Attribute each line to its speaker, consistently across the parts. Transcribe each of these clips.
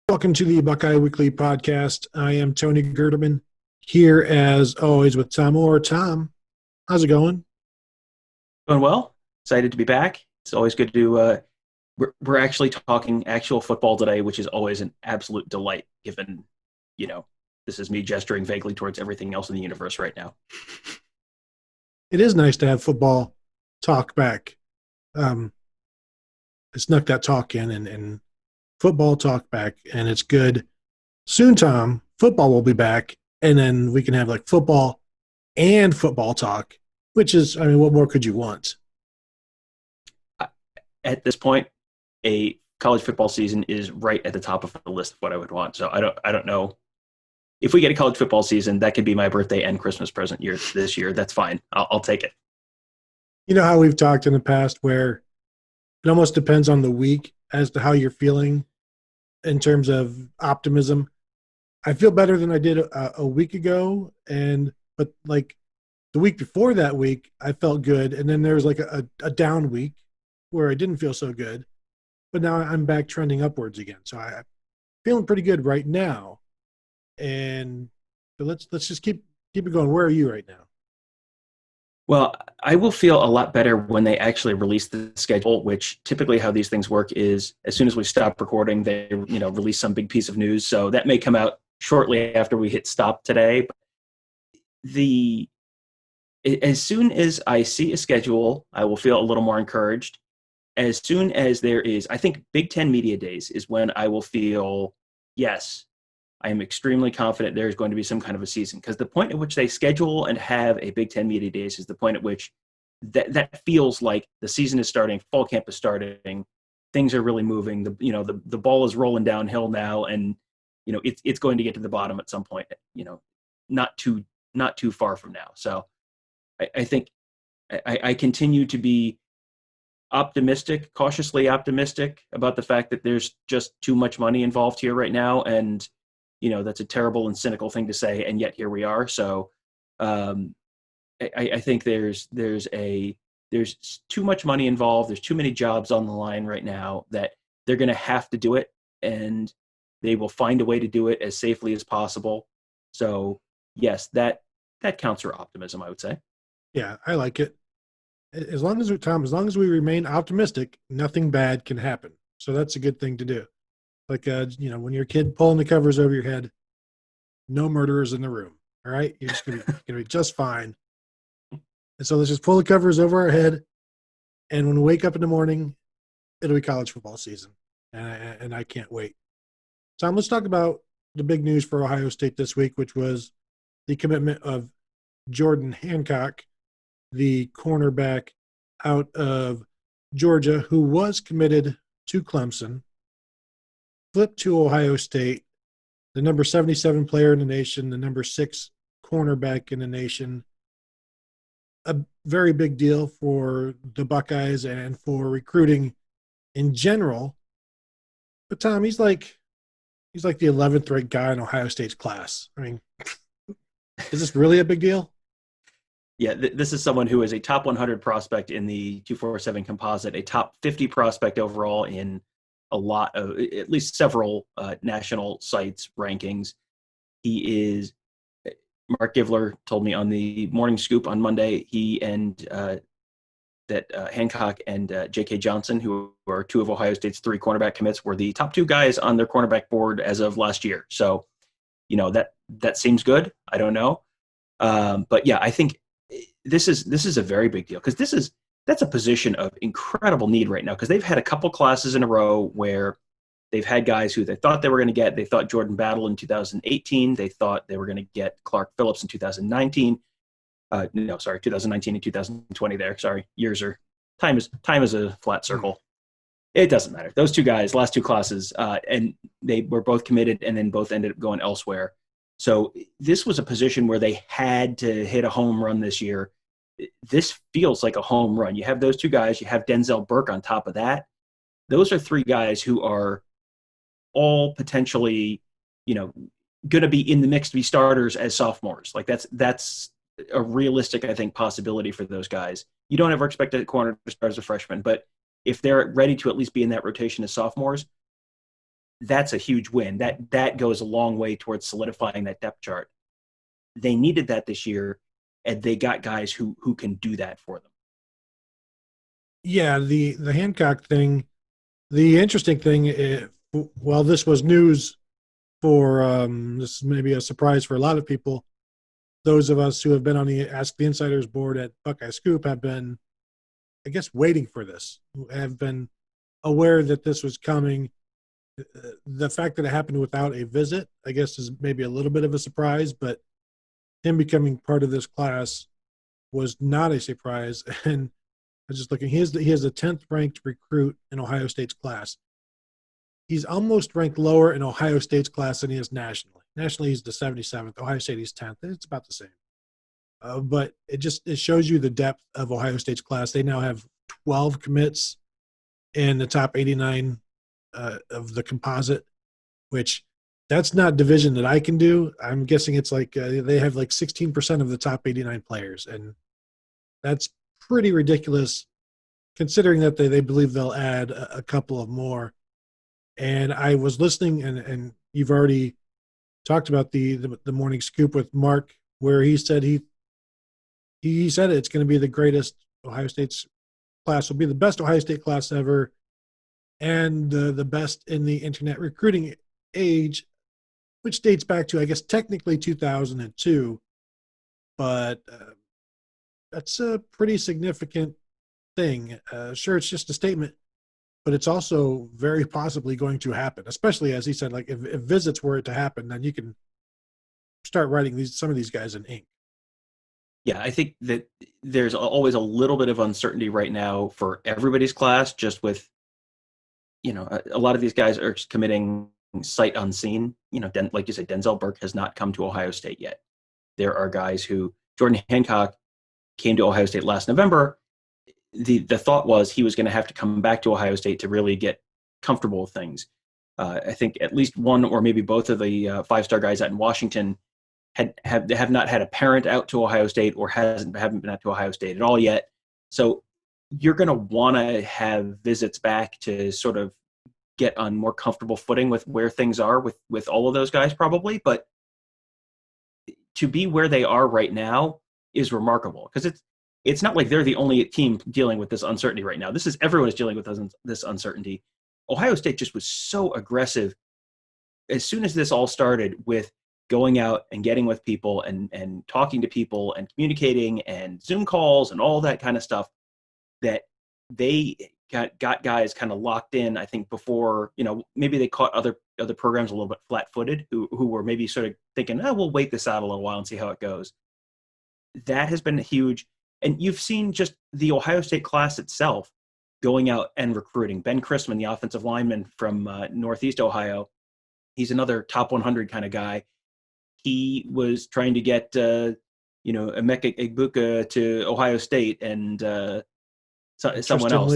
Speaker 1: Welcome to the Buckeye Weekly Podcast. I am Tony Gerdeman, here as always with Tom Orr. Tom, how's it going?
Speaker 2: Doing well. Excited to be back. It's always good to. We're actually talking actual football today, which is always an absolute delight. Given, you know, this is me gesturing vaguely towards everything else in the universe right now.
Speaker 1: It is nice to have football talk back. I snuck that talk in and football talk back, and it's good. Soon, Tom, football will be back, and then we can have like football and football talk, which is, I mean, what more could you want?
Speaker 2: At this point, a college football season is right at the top of the list of what I would want. So I don't know if we get a college football season. That could be my birthday and Christmas present this year. That's fine. I'll take it.
Speaker 1: You know how we've talked in the past where it almost depends on the week as to how you're feeling in terms of optimism. I feel better than I did a week ago, but like the week before that week, I felt good, and then there was like a down week where I didn't feel so good, but now I'm back trending upwards again. So I'm feeling pretty good right now, and but let's just keep it going. Where are you right now?
Speaker 2: Well, I will feel a lot better when they actually release the schedule, which typically how these things work is as soon as we stop recording, they release some big piece of news. So that may come out shortly after we hit stop today. But as soon as I see a schedule, I will feel a little more encouraged. As soon as there is, I think Big Ten Media Days is when I will feel, yes, I am extremely confident there's going to be some kind of a season, because the point at which they schedule and have a Big Ten Media Days is the point at which that feels like the season is starting, fall camp is starting, things are really moving. The ball is rolling downhill now, and it's going to get to the bottom at some point. Not too far from now. So I think I continue to be optimistic, cautiously optimistic about the fact that there's just too much money involved here right now, and that's a terrible and cynical thing to say, and yet here we are. So I think there's too much money involved. There's too many jobs on the line right now that they're going to have to do it, and they will find a way to do it as safely as possible. So yes, that counts for optimism, I would say.
Speaker 1: Yeah, I like it. As long as we remain optimistic, nothing bad can happen. So that's a good thing to do. Like, when you're a kid pulling the covers over your head, no murderers in the room. All right, you're just gonna be just fine. And so let's just pull the covers over our head, and when we wake up in the morning, it'll be college football season, and I can't wait. Tom, let's talk about the big news for Ohio State this week, which was the commitment of Jordan Hancock, the cornerback out of Georgia, who was committed to Clemson, flipped to Ohio State, the number 77 player in the nation, the number 6 cornerback in the nation. A very big deal for the Buckeyes and for recruiting in general. But Tom, he's like the 11th ranked guy in Ohio State's class. I mean, is this really a big deal?
Speaker 2: Yeah, this is someone who is a top 100 prospect in the 247 composite, a top 50 prospect overall in a lot of, at least several national sites rankings. He is, Mark Givler told me on the Morning Scoop on Monday, he and Hancock and J.K. Johnson, who are two of Ohio State's 3 cornerback commits, were the top 2 guys on their cornerback board as of last year. So, that seems good. I don't know. But yeah, I think this is a very big deal, because that's a position of incredible need right now, because they've had a couple classes in a row where they've had guys who they thought they were going to get. They thought Jordan Battle in 2018. They thought they were going to get Clark Phillips in 2019. 2019 and 2020 there. Sorry, time is a flat circle. It doesn't matter. Those 2 guys, last 2 classes, and they were both committed and then both ended up going elsewhere. So this was a position where they had to hit a home run this year. This feels like a home run. You have those 2 guys. You have Denzel Burke on top of that. Those are 3 guys who are all potentially, going to be in the mix to be starters as sophomores. Like that's a realistic, I think, possibility for those guys. You don't ever expect a corner to start as a freshman, but if they're ready to at least be in that rotation as sophomores, that's a huge win. That goes a long way towards solidifying that depth chart. They needed that this year, and they got guys who can do that for them.
Speaker 1: Yeah, the Hancock thing. The interesting thing, while this was news for this is maybe a surprise for a lot of people. Those of us who have been on the Ask the Insiders board at Buckeye Scoop have been, I guess, waiting for this. Have been aware that this was coming. The fact that it happened without a visit, I guess, is maybe a little bit of a surprise. But him becoming part of this class was not a surprise. And I was just looking. He has the 10th ranked recruit in Ohio State's class. He's almost ranked lower in Ohio State's class than he is nationally. Nationally, he's the 77th. Ohio State, he's 10th. It's about the same. But it shows you the depth of Ohio State's class. They now have 12 commits in the top 89 of the composite, which that's not division that I can do. I'm guessing it's like they have like 16% of the top 89 players, and that's pretty ridiculous considering that they believe they'll add a couple of more. And I was listening, and you've already talked about the morning scoop with Mark, where he said he said it's going to be the greatest Ohio State's class will be the best Ohio State class ever, and the best in the internet recruiting age, which dates back to, I guess, technically 2002, but that's a pretty significant thing. Sure, it's just a statement, but it's also very possibly going to happen, especially as he said, like if visits were to happen, then you can start writing some of these guys in ink.
Speaker 2: Yeah, I think that there's always a little bit of uncertainty right now for everybody's class, just with, a lot of these guys are committing sight unseen. Like you said, Denzel Burke has not come to Ohio State yet. There are guys Jordan Hancock came to Ohio State last November. The thought was he was going to have to come back to Ohio State to really get comfortable with things. I think at least one or maybe both of the five-star guys out in Washington have not had a parent out to Ohio State or haven't been out to Ohio State at all yet. So you're going to want to have visits back to sort of get on more comfortable footing with where things are with all of those guys probably. But to be where they are right now is remarkable, because it's not like they're the only team dealing with this uncertainty right now. Everyone is dealing with this uncertainty. Ohio State just was so aggressive as soon as this all started with going out and getting with people and talking to people and communicating and Zoom calls and all that kind of stuff, that they got guys kind of locked in, I think, before, maybe they caught other programs a little bit flat-footed who were maybe sort of thinking, we'll wait this out a little while and see how it goes. That has been huge. And you've seen just the Ohio State class itself going out and recruiting. Ben Chrisman, the offensive lineman from Northeast Ohio, he's another top 100 kind of guy. He was trying to get, Emeka Egbuka to Ohio State and someone else.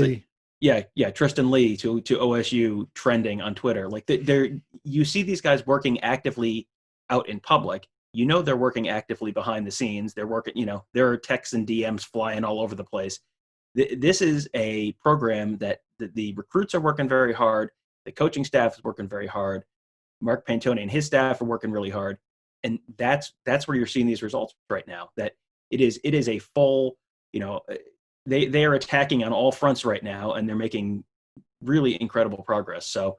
Speaker 2: Tristan Lee to OSU trending on Twitter. Like you see these guys working actively out in public. They're working actively behind the scenes. They're working, there are texts and DMs flying all over the place. This is a program that the recruits are working very hard. The coaching staff is working very hard. Mark Pantone and his staff are working really hard. And that's where you're seeing these results right now, that it is a full, they are attacking on all fronts right now, and they're making really incredible progress. So,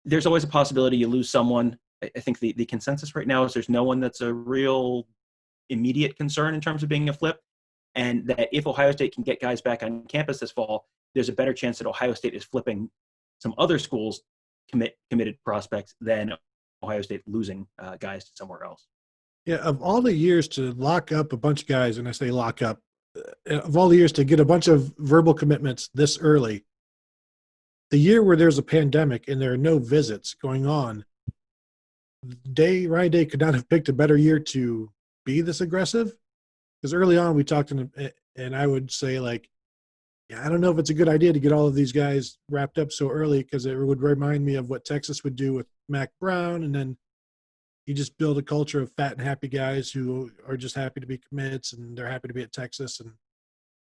Speaker 2: there's always a possibility you lose someone. I think the consensus right now is there's no one that's a real immediate concern in terms of being a flip, and that if Ohio State can get guys back on campus this fall, there's a better chance that Ohio State is flipping some other schools' committed prospects than Ohio State losing guys to somewhere else.
Speaker 1: Yeah, of all the years to lock up a bunch of guys, and I say lock up, of all the years to get a bunch of verbal commitments this early, the year where there's a pandemic and there are no visits going on, Ryan Day could not have picked a better year to be this aggressive. Because early on we talked, and I would say, like, I don't know if it's a good idea to get all of these guys wrapped up so early, because it would remind me of what Texas would do with Mac Brown, and then you just build a culture of fat and happy guys who are just happy to be commits, and they're happy to be at Texas. And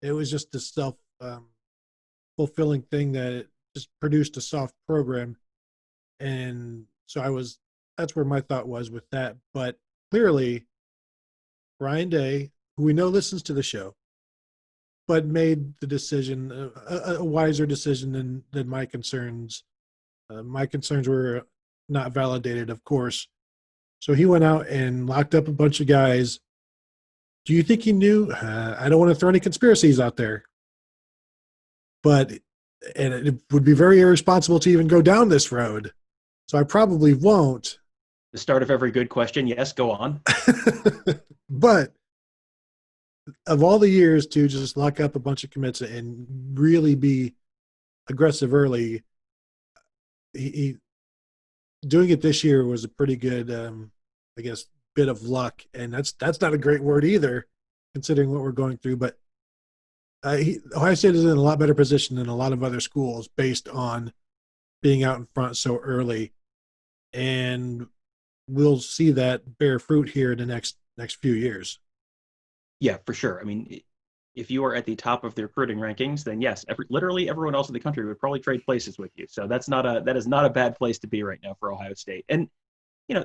Speaker 1: it was just this self-fulfilling thing that it just produced a soft program. And so that's where my thought was with that. But clearly, Ryan Day, who we know listens to the show, but made the decision, a wiser decision than my concerns. My concerns were not validated, of course. So he went out and locked up a bunch of guys. Do you think he knew? I don't want to throw any conspiracies out there, but and it would be very irresponsible to even go down this road. So I probably won't.
Speaker 2: The start of every good question. Yes, go on.
Speaker 1: But of all the years to just lock up a bunch of commits and really be aggressive early, he doing it this year was a pretty good, I guess, bit of luck. And that's not a great word either, considering what we're going through. But Ohio State is in a lot better position than a lot of other schools based on being out in front so early. And we'll see that bear fruit here in the next few years.
Speaker 2: Yeah, for sure. I mean, if you are at the top of the recruiting rankings, then yes, literally everyone else in the country would probably trade places with you. So that is not a bad place to be right now for Ohio State. And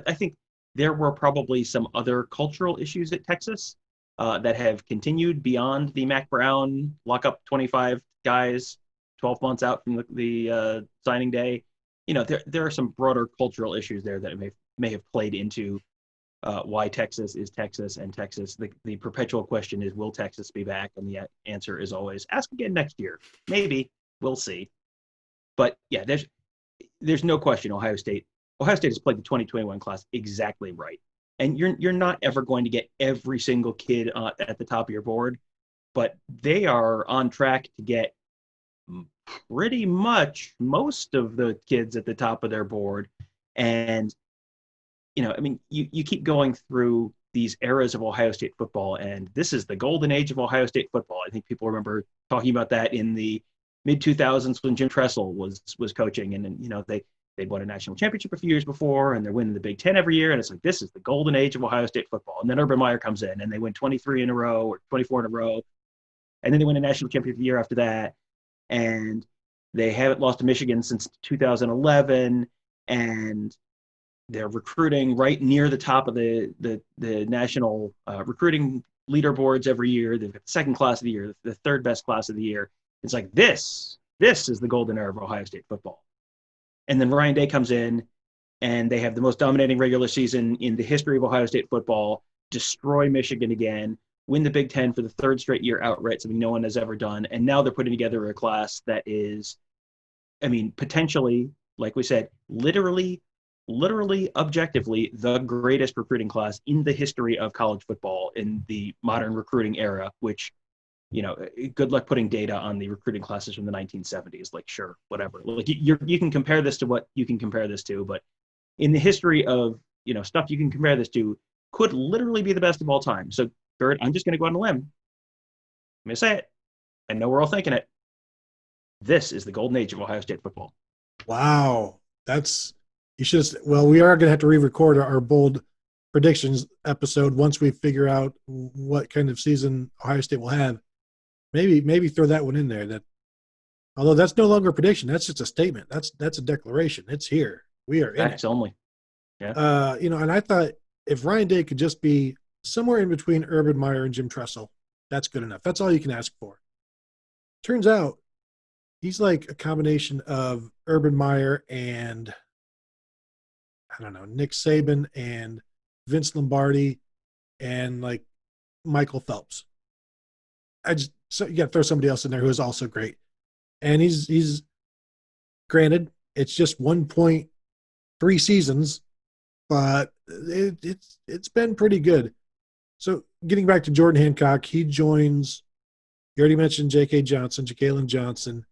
Speaker 2: I think there were probably some other cultural issues at Texas that have continued beyond the Mac Brown lock up 25 guys 12 months out from the signing day. There are some broader cultural issues there that may have played into why Texas is Texas and Texas. The perpetual question is, will Texas be back? And the answer is always, ask again next year. Maybe. We'll see. But yeah, there's no question Ohio State has played the 2021 class exactly right. And you're not ever going to get every single kid at the top of your board, but they are on track to get pretty much most of the kids at the top of their board. And I mean, you keep going through these eras of Ohio State football, and this is the golden age of Ohio State football. I think people remember talking about that in the mid 2000s when Jim Tressel was coaching, and they'd won a national championship a few years before, and they're winning the Big Ten every year, and it's like, this is the golden age of Ohio State football. And then Urban Meyer comes in, and they win 23 in a row or 24 in a row, and then they win a national championship the year after that, and they haven't lost to Michigan since 2011, and they're recruiting right near the top of the national recruiting leaderboards every year. They've got the second class of the year, the third best class of the year. It's like, this is the golden era of Ohio State football. And then Ryan Day comes in, and they have the most dominating regular season in the history of Ohio State football, destroy Michigan again, win the Big Ten for the third straight year outright, something no one has ever done. And now they're putting together a class that is, I mean, potentially, like we said, literally, objectively, the greatest recruiting class in the history of college football in the modern recruiting era, which, good luck putting data on the recruiting classes from the 1970s. Like, sure, whatever. Like, you can compare this to what you can compare this to, but in the history of, stuff you can compare this to, could literally be the best of all time. So, Bert, I'm just going to go on a limb. I'm going to say it. I know we're all thinking it. This is the golden age of Ohio State football.
Speaker 1: Wow. We are going to have to re-record our bold predictions episode once we figure out what kind of season Ohio State will have. Maybe throw that one in there. Although that's no longer a prediction, that's just a statement. That's a declaration. It's here. We are in
Speaker 2: Facts
Speaker 1: it.
Speaker 2: Only. Yeah.
Speaker 1: And I thought if Ryan Day could just be somewhere in between Urban Meyer and Jim Tressel, that's good enough. That's all you can ask for. Turns out he's like a combination of Urban Meyer and, I don't know, Nick Saban and Vince Lombardi and like Michael Phelps. So you got to throw somebody else in there who is also great. And he's granted, it's just 1.3 seasons, but it's been pretty good. So getting back to Jordan Hancock, he joins, you already mentioned Jalen Johnson,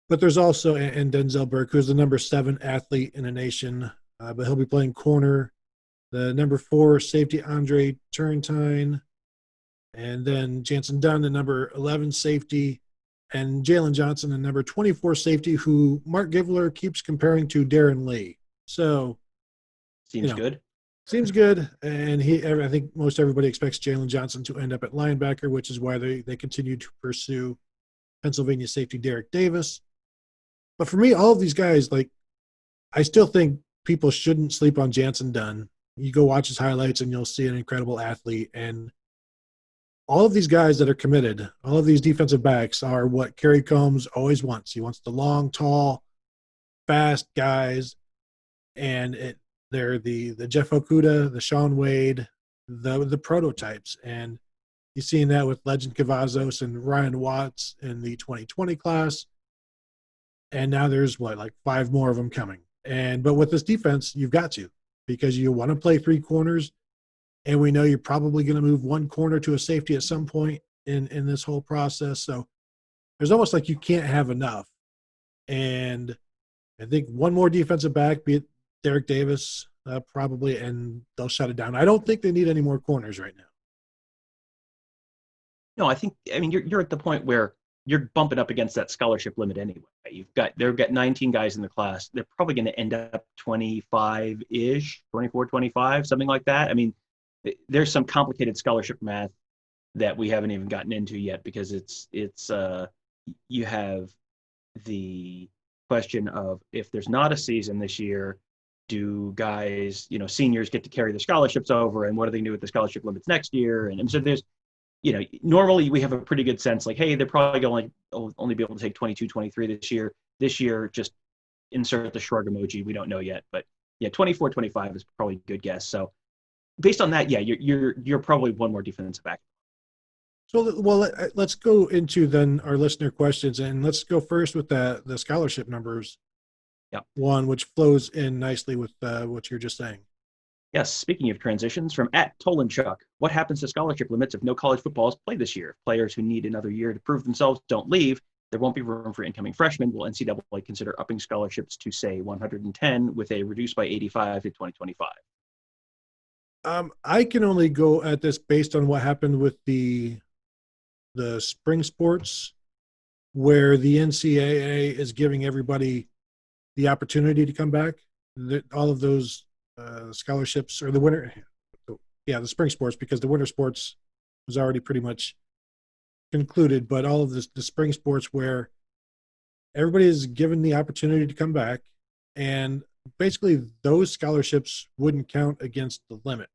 Speaker 1: but there's also, and Denzel Burke, who's the number 7 athlete in the nation, but he'll be playing corner. The number 4 safety, Andre Turrentine, and then Jansen Dunn, the number 11 safety, and Jalen Johnson, the number 24 safety, who Mark Givler keeps comparing to Darren Lee. So
Speaker 2: seems good.
Speaker 1: Seems good, and I think most everybody expects Jalen Johnson to end up at linebacker, which is why they continue to pursue Pennsylvania safety Derek Davis. But for me, all of these guys, like, I still think people shouldn't sleep on Jansen Dunn. You go watch his highlights and you'll see an incredible athlete. And all of these guys that are committed, all of these defensive backs are what Kerry Combs always wants. He wants the long, tall, fast guys. And they're the Jeff Okuda, the Sean Wade, the prototypes. And you've seen that with Legend Cavazos and Ryan Watts in the 2020 class. And now there's like 5 more of them coming. But with this defense, you've got to, because you want to play 3 corners, and we know you're probably going to move 1 corner to a safety at some point in this whole process. So there's almost like you can't have enough. And I think one more defensive back, be it Derek Davis, probably, and they'll shut it down. I don't think they need any more corners right now.
Speaker 2: No, I mean, you're at the point where you're bumping up against that scholarship limit anyway. They've got 19 guys in the class. They're probably going to end up 25-ish, 24, 25, something like that. I mean, there's some complicated scholarship math that we haven't even gotten into yet, because you have the question of, if there's not a season this year, do guys, seniors get to carry the scholarships over, and what do they do with the scholarship limits next year? And so there's, normally we have a pretty good sense, like, hey, they're probably going to only be able to take 22, 23 this year. This year, just insert the shrug emoji. We don't know yet, but yeah, 24, 25 is probably a good guess. So based on that, yeah, you're probably one more defensive back.
Speaker 1: So, well, let's go into then our listener questions, and let's go first with the scholarship numbers.
Speaker 2: Yeah.
Speaker 1: One, which flows in nicely with what you're just saying.
Speaker 2: Yes, speaking of transitions, from @Tolanchuk, what happens to scholarship limits if no college football is played this year? If players who need another year to prove themselves don't leave, there won't be room for incoming freshmen. Will NCAA consider upping scholarships to, say, 110 with a reduced by 85 to 2025?
Speaker 1: I can only go at this based on what happened with the spring sports, where the NCAA is giving everybody the opportunity to come back. All of those scholarships, or the spring sports, because the winter sports was already pretty much concluded, but all of the spring sports, where everybody is given the opportunity to come back, and basically those scholarships wouldn't count against the limit.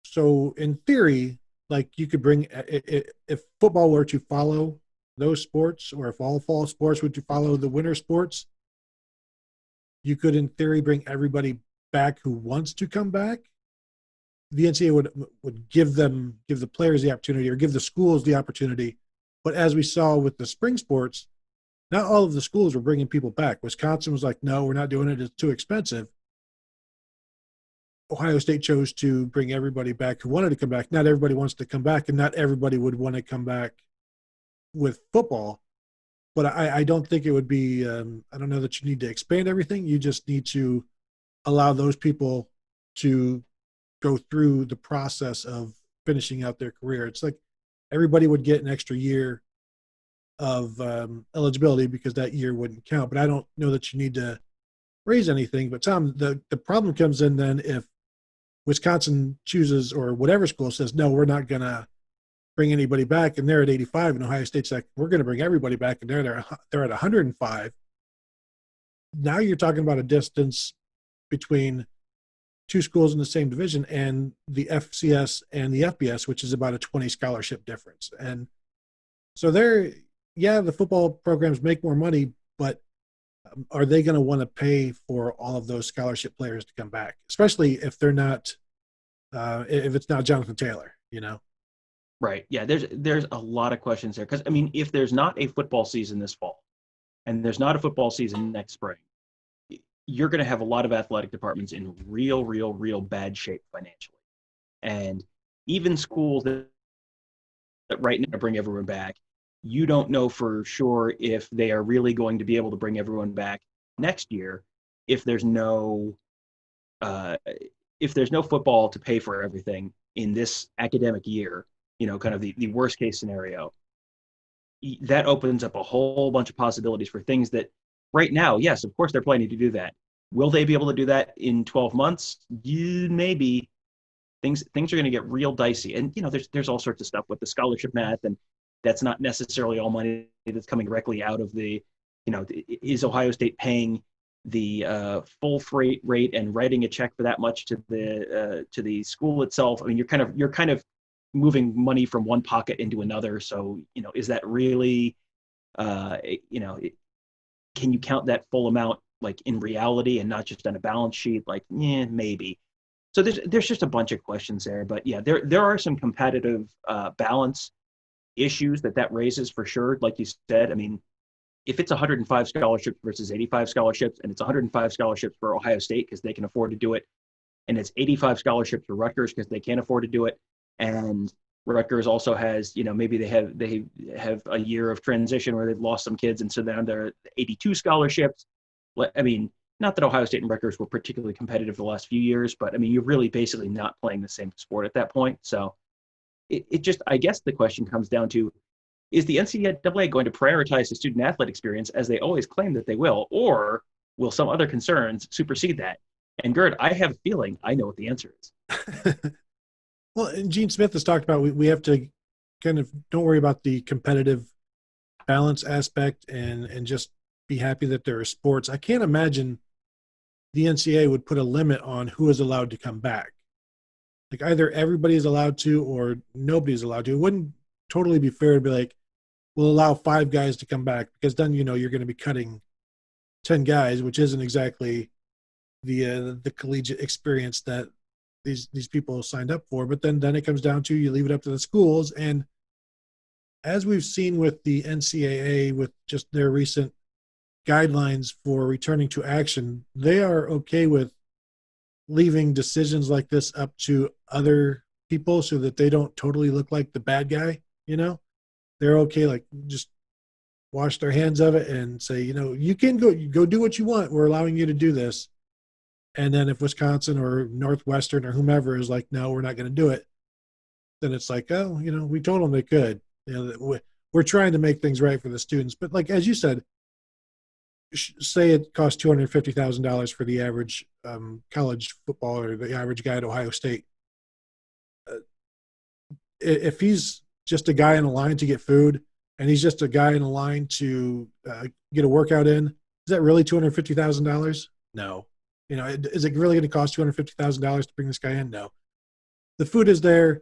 Speaker 1: So in theory, like, you could bring, if football were to follow those sports, or if all fall sports were to follow the winter sports, you could in theory bring everybody back who wants to come back. The NCAA would give the players the opportunity, or give the schools the opportunity. But as we saw with the spring sports, not all of the schools were bringing people back. Wisconsin was like, no, we're not doing it. It's too expensive. Ohio State chose to bring everybody back who wanted to come back. Not everybody wants to come back, and not everybody would want to come back with football. But I don't think it would be I don't know that you need to expand everything. You just need to allow those people to go through the process of finishing out their career. It's like everybody would get an extra year of eligibility, because that year wouldn't count. But I don't know that you need to raise anything. But Tom, the problem comes in then if Wisconsin chooses, or whatever school says, no, we're not going to bring anybody back, and they're at 85, and Ohio State's like, we're going to bring everybody back, and they're at 105. Now you're talking about a distance between 2 schools in the same division, and the FCS and the FBS, which is about a 20 scholarship difference. And so the football programs make more money, but are they going to want to pay for all of those scholarship players to come back, especially if they're not, if it's not Jonathan Taylor,
Speaker 2: Right. Yeah. There's a lot of questions there, because I mean, if there's not a football season this fall, and there's not a football season next spring, you're going to have a lot of athletic departments in real bad shape financially. And even schools that right now bring everyone back, you don't know for sure if they are really going to be able to bring everyone back next year, if there's no football to pay for everything in this academic year, kind of the worst case scenario. That opens up a whole bunch of possibilities for things that right now, yes, of course they're planning to do that. Will they be able to do that in 12 months? Maybe. Things are going to get real dicey. And, there's all sorts of stuff with the scholarship math, and that's not necessarily all money that's coming directly out of the, is Ohio State paying the full freight rate and writing a check for that much to the school itself. I mean, you're kind of moving money from one pocket into another. So, is that really, uh, you know, can you count that full amount like in reality and not just on a balance sheet? Like, yeah, maybe. So there's just a bunch of questions there. But yeah, there are some competitive balance issues that raises for sure. Like you said, I mean, if it's 105 scholarships versus 85 scholarships, and it's 105 scholarships for Ohio State because they can afford to do it, and it's 85 scholarships for Rutgers because they can't afford to do it, and Rutgers also has, maybe they have a year of transition where they've lost some kids, and so now they're 82 scholarships. I mean, not that Ohio State and Rutgers were particularly competitive the last few years, but I mean, you're really basically not playing the same sport at that point. So it just, I guess the question comes down to, is the NCAA going to prioritize the student athlete experience as they always claim that they will, or will some other concerns supersede that? And Gerd, I have a feeling I know what the answer is.
Speaker 1: Well, and Gene Smith has talked about we have to kind of don't worry about the competitive balance aspect and just be happy that there are sports. I can't imagine the NCAA would put a limit on who is allowed to come back. Like either everybody is allowed to or nobody is allowed to. It wouldn't totally be fair to be like, we'll allow 5 guys to come back because then you're going to be cutting 10 guys, which isn't exactly the collegiate experience that these people signed up for. But then it comes down to you leave it up to the schools. And as we've seen with the NCAA, with just their recent guidelines for returning to action, they are okay with leaving decisions like this up to other people so that they don't totally look like the bad guy. They're okay, like just wash their hands of it and say, you can go do what you want. We're allowing you to do this. And then if Wisconsin or Northwestern or whomever is like, no, we're not going to do it, then it's like, oh, we told them they could. We're trying to make things right for the students. But like, as you said, say it costs $250,000 for the average college football or the average guy at Ohio State. If he's just a guy in a line to get food and he's just a guy in a line to get a workout in, is that really $250,000? No. Is it really going to cost $250,000 to bring this guy in? No. The food is there.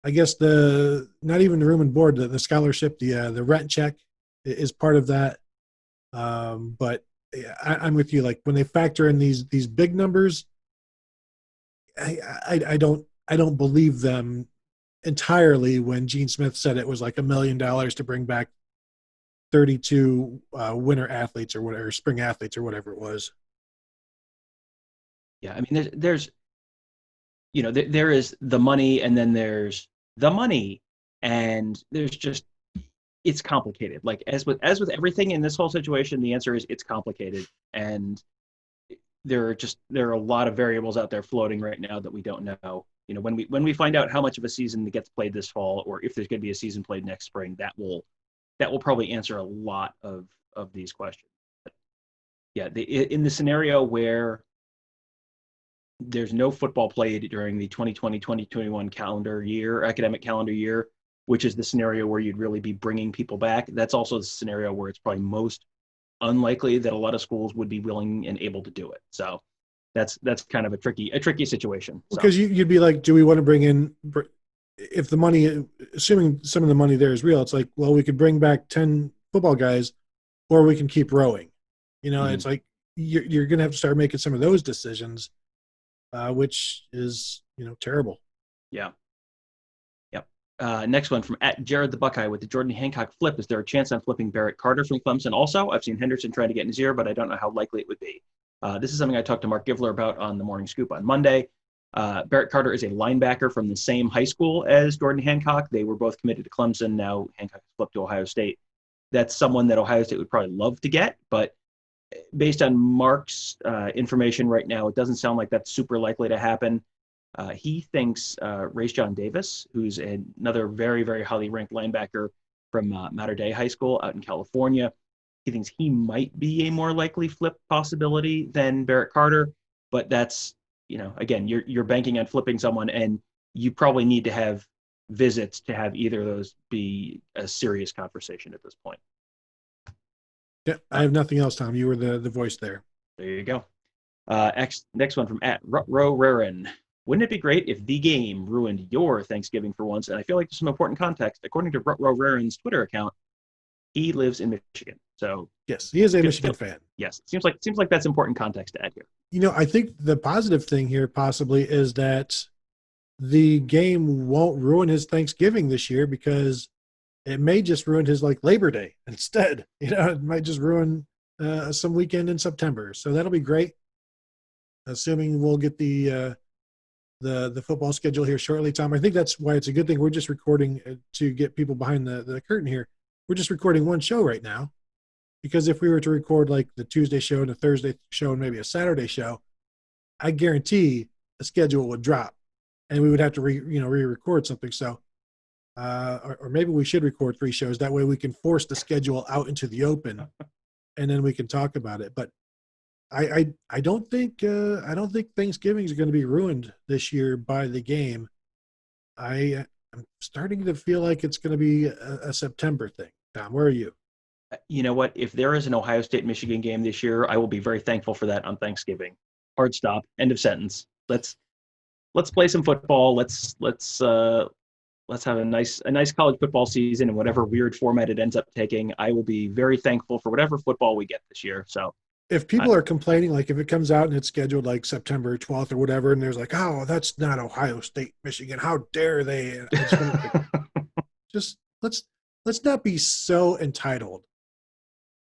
Speaker 1: I guess not even the room and board, the scholarship, the rent check is part of that. But I'm with you. Like when they factor in these big numbers, I don't believe them entirely when Gene Smith said it was like $1 million to bring back 32 winter athletes or whatever, spring athletes or whatever it was.
Speaker 2: Yeah, I mean, there is the money, and then there's the money, and there's just, it's complicated. Like as with everything in this whole situation, the answer is it's complicated, and there are a lot of variables out there floating right now that we don't know. When we find out how much of a season gets played this fall, or if there's going to be a season played next spring, that will probably answer a lot of these questions. But yeah, in the scenario where there's no football played during the 2020-2021 academic calendar year, which is the scenario where you'd really be bringing people back. That's also the scenario where it's probably most unlikely that a lot of schools would be willing and able to do it. So that's kind of a tricky situation.
Speaker 1: Because you'd be like, do we want to bring in, if the money, assuming some of the money there is real, it's like, well, we could bring back 10 football guys or we can keep rowing. It's like you're going to have to start making some of those decisions, which is, terrible.
Speaker 2: Yeah. Yep. Next one from @Jared the Buckeye with the Jordan Hancock flip. Is there a chance on flipping Barrett Carter from Clemson also? I've seen Henderson trying to get in his ear, but I don't know how likely it would be. This is something I talked to Mark Givler about on the Morning Scoop on Monday. Barrett Carter is a linebacker from the same high school as Jordan Hancock. They were both committed to Clemson. Now Hancock has flipped to Ohio State. That's someone that Ohio State would probably love to get, but based on Mark's information right now, it doesn't sound like that's super likely to happen. He thinks Race John Davis, who's another very, very highly ranked linebacker from Mater Dei High School out in California, he thinks he might be a more likely flip possibility than Barrett Carter. But that's, again, you're banking on flipping someone, and you probably need to have visits to have either of those be a serious conversation at this point.
Speaker 1: Yeah, I have nothing else, Tom. You were the voice there.
Speaker 2: There you go. Next one from @Rutro Wouldn't it be great if the game ruined your Thanksgiving for once? And I feel like there's some important context. According to Rutro Twitter account, he lives in Michigan. So
Speaker 1: Yes, he is a Michigan fan.
Speaker 2: Yes, seems like that's important context to add here.
Speaker 1: I think the positive thing here possibly is that the game won't ruin his Thanksgiving this year, because it may just ruin his Labor Day instead. It might just ruin some weekend in September. So that'll be great. Assuming we'll get the football schedule here shortly, Tom. I think that's why it's a good thing. We're just recording to get people behind the curtain here. We're just recording one show right now, because if we were to record the Tuesday show and a Thursday show and maybe a Saturday show, I guarantee the schedule would drop, and we would have to re-record something. So, or maybe we should record 3 shows. That way we can force the schedule out into the open, and then we can talk about it. But I don't think Thanksgiving is going to be ruined this year by the game. I'm starting to feel like it's going to be a September thing. Tom, where are you?
Speaker 2: You know what? If there is an Ohio State-Michigan game this year, I will be very thankful for that on Thanksgiving. Hard stop. End of sentence. Let's play some football. Let's have a nice college football season in whatever weird format it ends up taking. I will be very thankful for whatever football we get this year. So
Speaker 1: if people are complaining, if it comes out and it's scheduled September 12th or whatever, and there's oh, that's not Ohio State, Michigan, how dare they? Just let's not be so entitled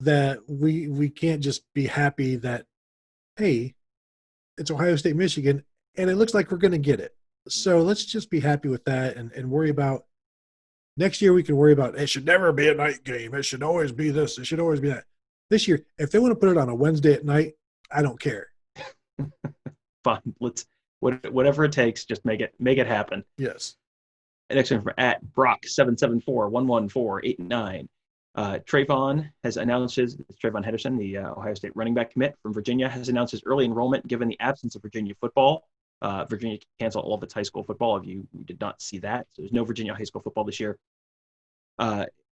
Speaker 1: that we can't just be happy that, hey, it's Ohio State, Michigan, and it looks like we're going to get it. So let's just be happy with that and worry about next year. We can worry about it should never be a night game. It should always be this. It should always be that. This year, if they want to put it on a Wednesday at night, I don't care.
Speaker 2: Fine. Whatever it takes, just make it happen.
Speaker 1: Yes.
Speaker 2: Next one from @Brock774114889. Trayvon has announced Trayvon Henderson, the Ohio State running back commit from Virginia, has announced his early enrollment given the absence of Virginia football. Virginia canceled all of its high school football. If you did not see that, so there's no Virginia high school football this year.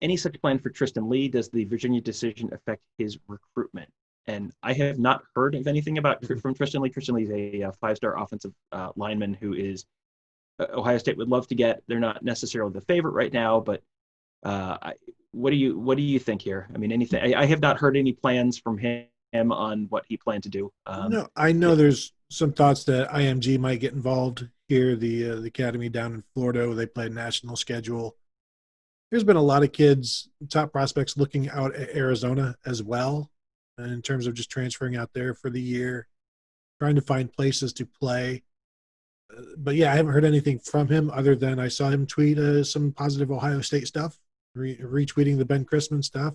Speaker 2: Any such plan for Tristan Lee? Does the Virginia decision affect his recruitment? And I have not heard of anything from Tristan Lee. Tristan Lee is a 5-star offensive lineman who is Ohio State would love to get. They're not necessarily the favorite right now, but what do you think here? I mean, anything? I have not heard any plans from him on what he planned to do.
Speaker 1: No, I know there's some thoughts that IMG might get involved here. The academy down in Florida, they play a national schedule. There's been a lot of kids, top prospects, looking out at Arizona as well, in terms of just transferring out there for the year, trying to find places to play. But yeah, I haven't heard anything from him other than I saw him tweet some positive Ohio State stuff, retweeting the Ben Chrisman stuff.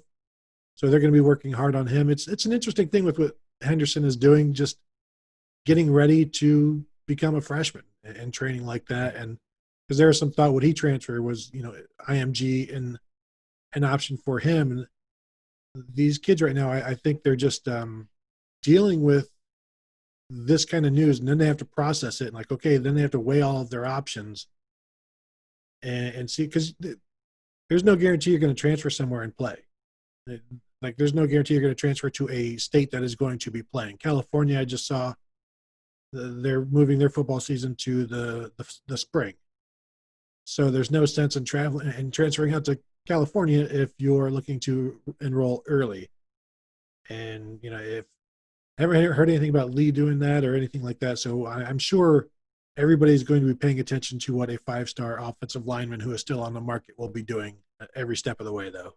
Speaker 1: So they're going to be working hard on him. It's an interesting thing with what Henderson is doing, just getting ready to become a freshman and training like that. And because there was some thought would he transfer was, IMG and an option for him. And these kids right now, I think they're just dealing with this kind of news, and then they have to process it. And okay, then they have to weigh all of their options and see, because there's no guarantee you're going to transfer somewhere and play. There's no guarantee you're going to transfer to a state that is going to be playing. California, I just saw they're moving their football season to the spring. So there's no sense in traveling and transferring out to California if you're looking to enroll early. And, if I haven't heard anything about Lee doing that or anything like that. So I'm sure everybody's going to be paying attention to what a 5-star offensive lineman who is still on the market will be doing every step of the way, though.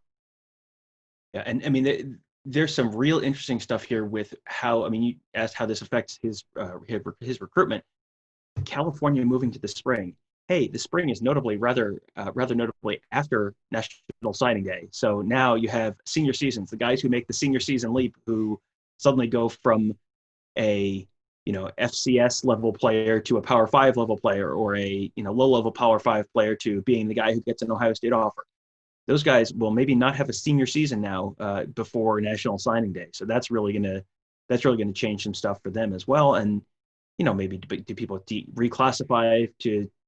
Speaker 2: Yeah, and I mean, there's some real interesting stuff here with how, you asked how this affects his recruitment. California moving to the spring. Hey, the spring is rather notably after National Signing Day. So now you have senior seasons, the guys who make the senior season leap, who suddenly go from a FCS level player to a Power 5 level player, or a low level Power 5 player to being the guy who gets an Ohio State offer. Those guys will maybe not have a senior season now before National Signing Day. So that's really gonna change some stuff for them as well. And maybe do people reclassify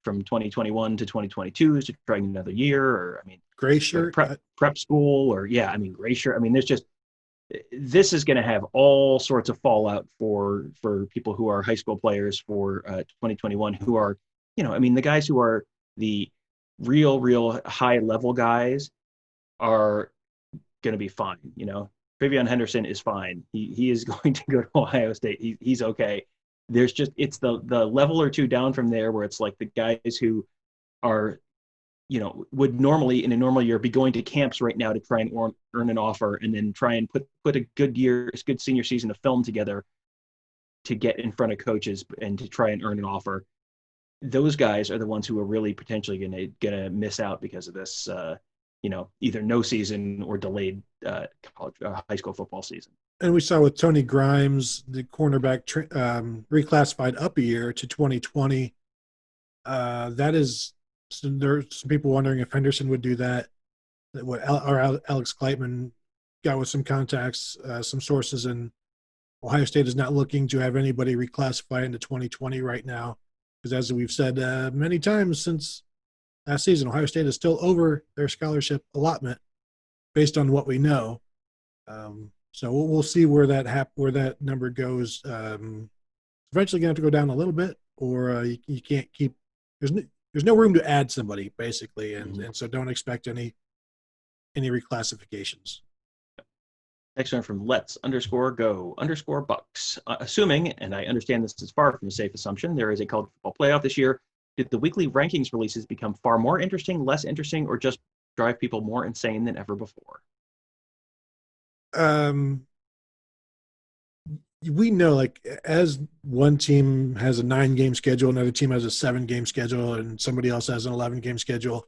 Speaker 2: from 2021 to 2022 to try another year, or
Speaker 1: gray shirt
Speaker 2: prep school, or gray shirt. There's just this is going to have all sorts of fallout for people who are high school players for 2021, who are, I mean, the guys who are the real high level guys are going to be fine. Travion Henderson is fine. He is going to go to Ohio State. He's okay. There's just, it's the level or two down from there where it's like the guys who are, would normally in a normal year be going to camps right now to try and earn an offer, and then try and put a good senior season of film together to get in front of coaches and to try and earn an offer. Those guys are the ones who are really potentially gonna miss out because of this, either no season or delayed high school football season.
Speaker 1: And we saw with Tony Grimes, the cornerback, reclassified up a year to 2020. That is, so there's some people wondering if Henderson would do that. What Alex Kleitman got with some contacts, some sources, and Ohio State is not looking to have anybody reclassify into 2020 right now, because as we've said many times since last season, Ohio State is still over their scholarship allotment based on what we know. So we'll see where that number goes. Eventually, gonna have to go down a little bit, or you can't keep. There's no room to add somebody basically, and so don't expect any reclassifications.
Speaker 2: Next one from Let's_Go_Bucks. Assuming, and I understand this is far from a safe assumption, there is a college football playoff this year. Did the weekly rankings releases become far more interesting, less interesting, or just drive people more insane than ever before?
Speaker 1: We know, like, as one team has a 9-game schedule, another team has a 7-game schedule, and somebody else has an 11-game schedule.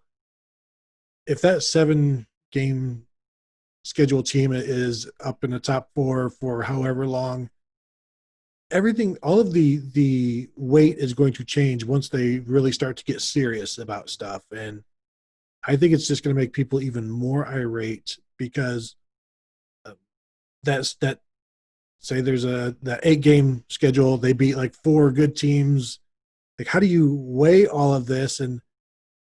Speaker 1: If that 7-game schedule team is up in the top 4 for however long, all of the weight is going to change once they really start to get serious about stuff. And I think it's just going to make people even more irate, because say there's the 8-game schedule, they beat like 4 good teams. Like, how do you weigh all of this, and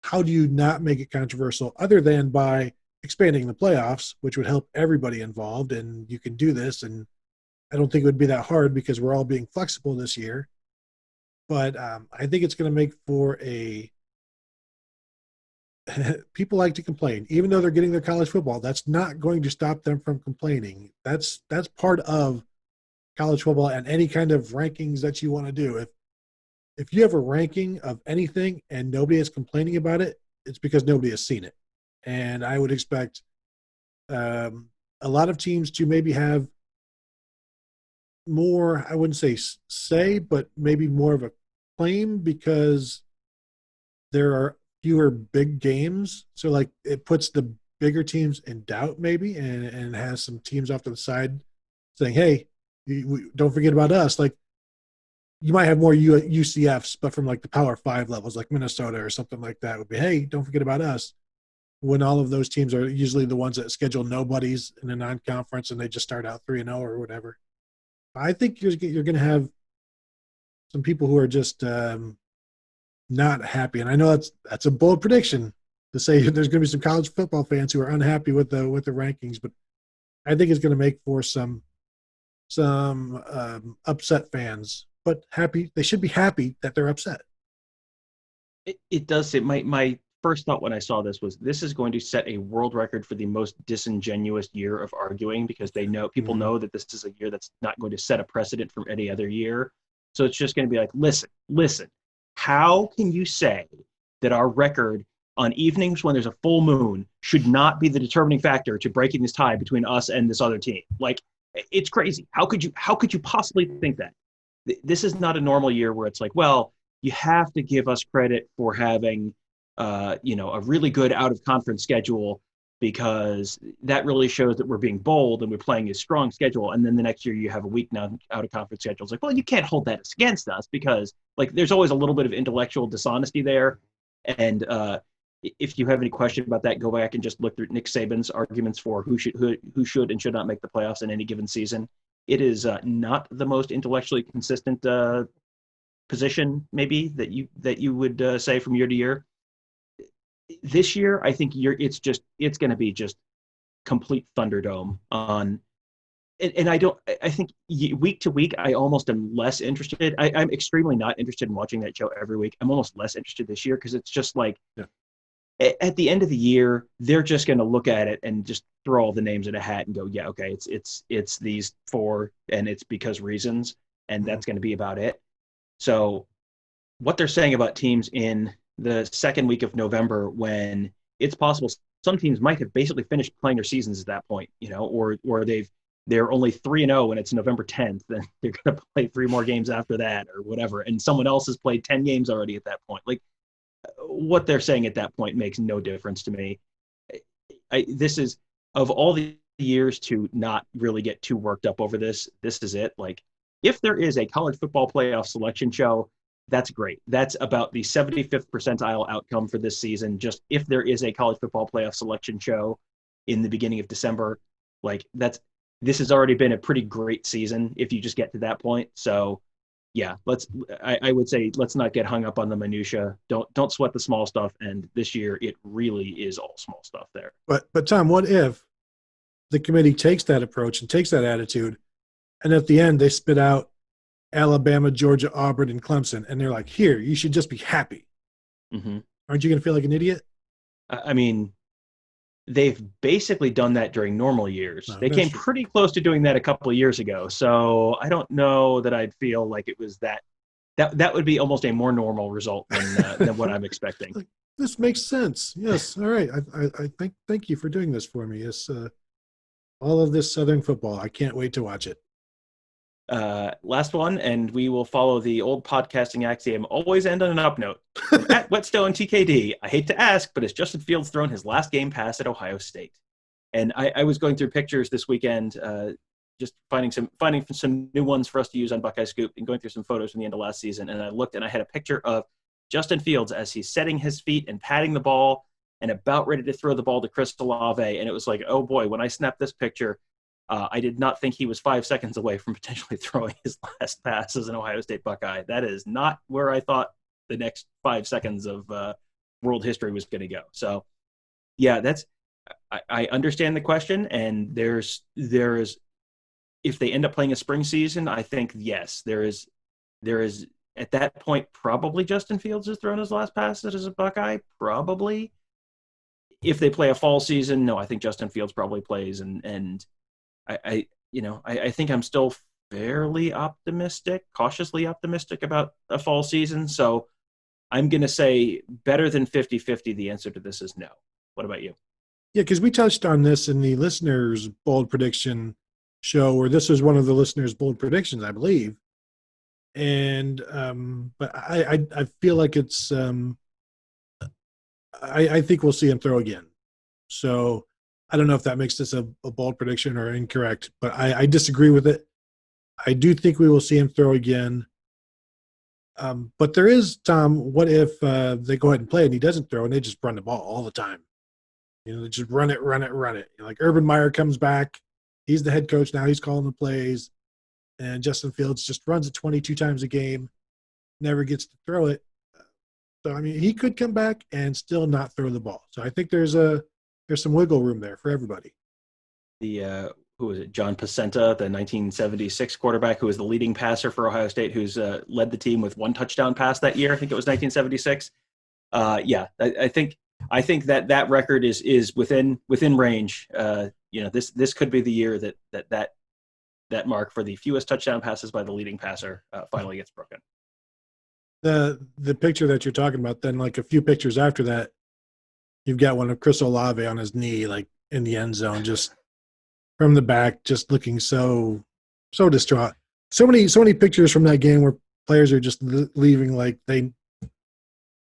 Speaker 1: how do you not make it controversial other than by expanding the playoffs, which would help everybody involved? And you can do this, and I don't think it would be that hard because we're all being flexible this year. But I think it's going to make for people like to complain, even though they're getting their college football. That's not going to stop them from complaining. That's part of college football and any kind of rankings that you want to do. If you have a ranking of anything and nobody is complaining about it, it's because nobody has seen it. And I would expect a lot of teams to maybe have more, I wouldn't say, but maybe more of a claim, because there are fewer big games. So, like, it puts the bigger teams in doubt maybe, and has some teams off to the side saying, hey, don't forget about us. Like, you might have more UCFs, but from like the Power 5 levels, like Minnesota or something like that, would be, hey, don't forget about us. When all of those teams are usually the ones that schedule nobodies in a non-conference, and they just start out 3-0 or whatever. I think you're going to have some people who are just not happy. And I know that's a bold prediction to say there's going to be some college football fans who are unhappy with the rankings, but I think it's going to make for some upset fans, but happy. They should be happy that they're upset.
Speaker 2: It does. My first thought when I saw this was, this is going to set a world record for the most disingenuous year of arguing, because people know that this is a year that's not going to set a precedent from any other year. So it's just going to be like, listen, how can you say that our record on evenings when there's a full moon should not be the determining factor to breaking this tie between us and this other team? Like, it's crazy. How could you possibly think that? This is not a normal year where it's like, well, you have to give us credit for having a really good out of conference schedule, because that really shows that we're being bold and we're playing a strong schedule. And then the next year you have a weak now out of conference schedule. It's like, well, you can't hold that against us, because like there's always a little bit of intellectual dishonesty there. And if you have any question about that, go back and just look through Nick Saban's arguments for who should and should not make the playoffs in any given season. It is not the most intellectually consistent position, maybe, that you would say from year to year. This year, I think it's going to be just complete Thunderdome on and I think week to week, I almost am less interested. I'm extremely not interested in watching that show every week. I'm almost less interested this year because it's just like,
Speaker 1: Yeah.
Speaker 2: at the end of the year, they're just going to look at it and just throw all the names in a hat and go, yeah, okay, it's these four, and it's because reasons, and
Speaker 1: Mhm.
Speaker 2: that's going to be about it. So what they're saying about teams in the second week of November, when it's possible some teams might have basically finished playing their seasons at that point, or they're only 3-0 and it's November 10th, then they're going to play three more games after that or whatever, and someone else has played 10 games already at that point. Like, what they're saying at that point makes no difference to me. This is, of all the years to not really get too worked up over this, this is it. Like, if there is a college football playoff selection show, that's great. That's about the 75th percentile outcome for this season. Just if there is a college football playoff selection show in the beginning of December, like, this has already been a pretty great season if you just get to that point. So yeah, I would say let's not get hung up on the minutia. Don't sweat the small stuff. And this year it really is all small stuff there.
Speaker 1: But Tom, what if the committee takes that approach and takes that attitude, and at the end they spit out Alabama, Georgia, Auburn, and Clemson, and they're like, "Here, you should just be happy."
Speaker 2: Mm-hmm.
Speaker 1: Aren't you going to feel like an idiot?
Speaker 2: I mean, they've basically done that during normal years.
Speaker 1: No,
Speaker 2: They
Speaker 1: that's
Speaker 2: came
Speaker 1: true.
Speaker 2: pretty close to doing that a couple of years ago. So I don't know that I'd feel like it was that would be almost a more normal result than what I'm expecting.
Speaker 1: Like, this makes sense. Yes. All right. I think. Thank you for doing this for me. Yes. All of this Southern football. I can't wait to watch it.
Speaker 2: Last one, and we will follow the old podcasting axiom: always end on an up note. From at Whetstone TKD, I hate to ask, but has Justin Fields thrown his last game pass at Ohio State? And I was going through pictures this weekend, just finding some new ones for us to use on Buckeye Scoop, and going through some photos from the end of last season. And I looked, and I had a picture of Justin Fields as he's setting his feet and patting the ball and about ready to throw the ball to Chris Olave. And it was like, oh boy, when I snapped this picture, I did not think he was 5 seconds away from potentially throwing his last pass as an Ohio State Buckeye. That is not where I thought the next 5 seconds of world history was going to go. So, yeah, I understand the question, and there is, if they end up playing a spring season, I think yes, there is at that point probably Justin Fields has thrown his last pass as a Buckeye, probably. If they play a fall season, no, I think Justin Fields probably plays, and I think I'm still fairly optimistic, cautiously optimistic about a fall season. So I'm going to say better than 50-50. The answer to this is no. What about you?
Speaker 1: Yeah, because we touched on this in the listeners' bold prediction show, where this was one of the listeners' bold predictions, I believe. And but I feel like it's I think we'll see him throw again. So I don't know if that makes this a bold prediction or incorrect, but I disagree with it. I do think we will see him throw again. But there is, Tom, what if they go ahead and play and he doesn't throw and they just run the ball all the time? They just run it, run it, run it. Like Urban Meyer comes back. He's the head coach now. He's calling the plays. And Justin Fields just runs it 22 times a game, never gets to throw it. So, I mean, he could come back and still not throw the ball. So I think there's some wiggle room there for everybody.
Speaker 2: The who was it? John Pacenta, the 1976 quarterback who was the leading passer for Ohio State, who's led the team with one touchdown pass that year. I think it was 1976. Yeah, I think that record is within range. This could be the year that mark for the fewest touchdown passes by the leading passer finally gets broken.
Speaker 1: The picture that you're talking about, then like a few pictures after that, you've got one of Chris Olave on his knee, like in the end zone, just from the back, just looking so distraught. So many pictures from that game where players are just leaving like they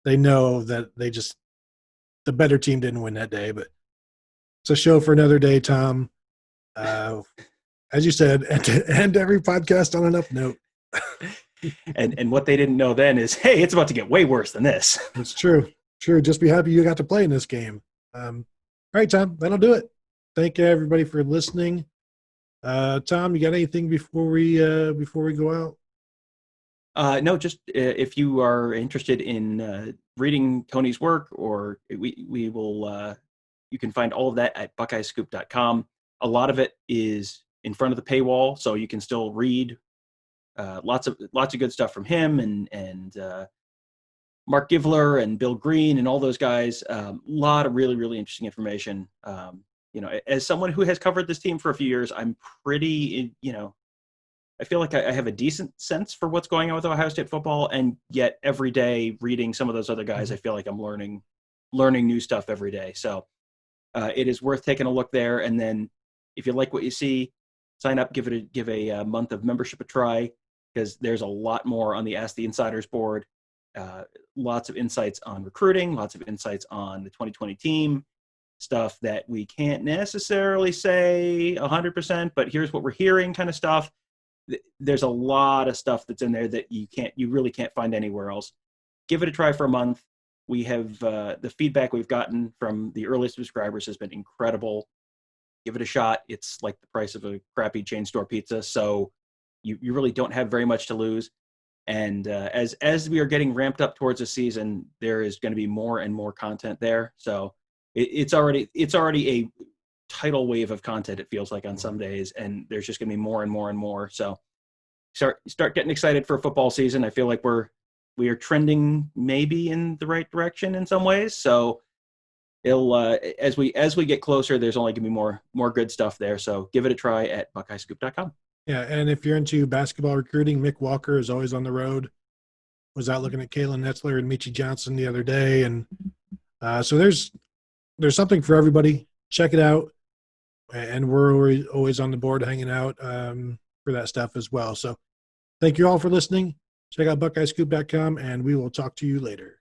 Speaker 1: know that the better team didn't win that day. But it's a show for another day, Tom. As you said, end every podcast on an up note.
Speaker 2: and what they didn't know then is, hey, it's about to get way worse than this.
Speaker 1: It's true. Just be happy you got to play in this game. All right, Tom, that'll do it. Thank you everybody for listening. Tom, you got anything before we go
Speaker 2: out? No, just if you are interested in reading Tony's work, or we will, you can find all of that at buckeyescoop.com. A lot of it is in front of the paywall, so you can still read lots of good stuff from him and Mark Givler and Bill Green and all those guys. A lot of really, really interesting information. As someone who has covered this team for a few years, I'm pretty, I feel like I have a decent sense for what's going on with Ohio State football, and yet every day reading some of those other guys, I feel like I'm learning new stuff every day. So it is worth taking a look there. And then if you like what you see, sign up, give a month of membership a try, because there's a lot more on the Ask the Insiders board. Lots of insights on recruiting, lots of insights on the 2020 team, stuff that we can't necessarily say 100%, but here's what we're hearing kind of stuff. There's a lot of stuff that's in there that you really can't find anywhere else. Give it a try for a month. We have the feedback we've gotten from the early subscribers has been incredible. Give it a shot. It's like the price of a crappy chain store pizza, so you really don't have very much to lose. And as we are getting ramped up towards the season, there is going to be more and more content there. So it's already a tidal wave of content, it feels like, on some days, and there's just going to be more and more and more. So start getting excited for football season. I feel like we are trending maybe in the right direction in some ways. So it'll as we get closer, there's only going to be more good stuff there. So give it a try at BuckeyeScoop.com.
Speaker 1: Yeah, and if you're into basketball recruiting, Mick Walker is always on the road. Was out looking at Kalen Netzler and Michi Johnson the other day, and so there's something for everybody. Check it out, and we're always on the board hanging out for that stuff as well. So thank you all for listening. Check out BuckeyeScoop.com, and we will talk to you later.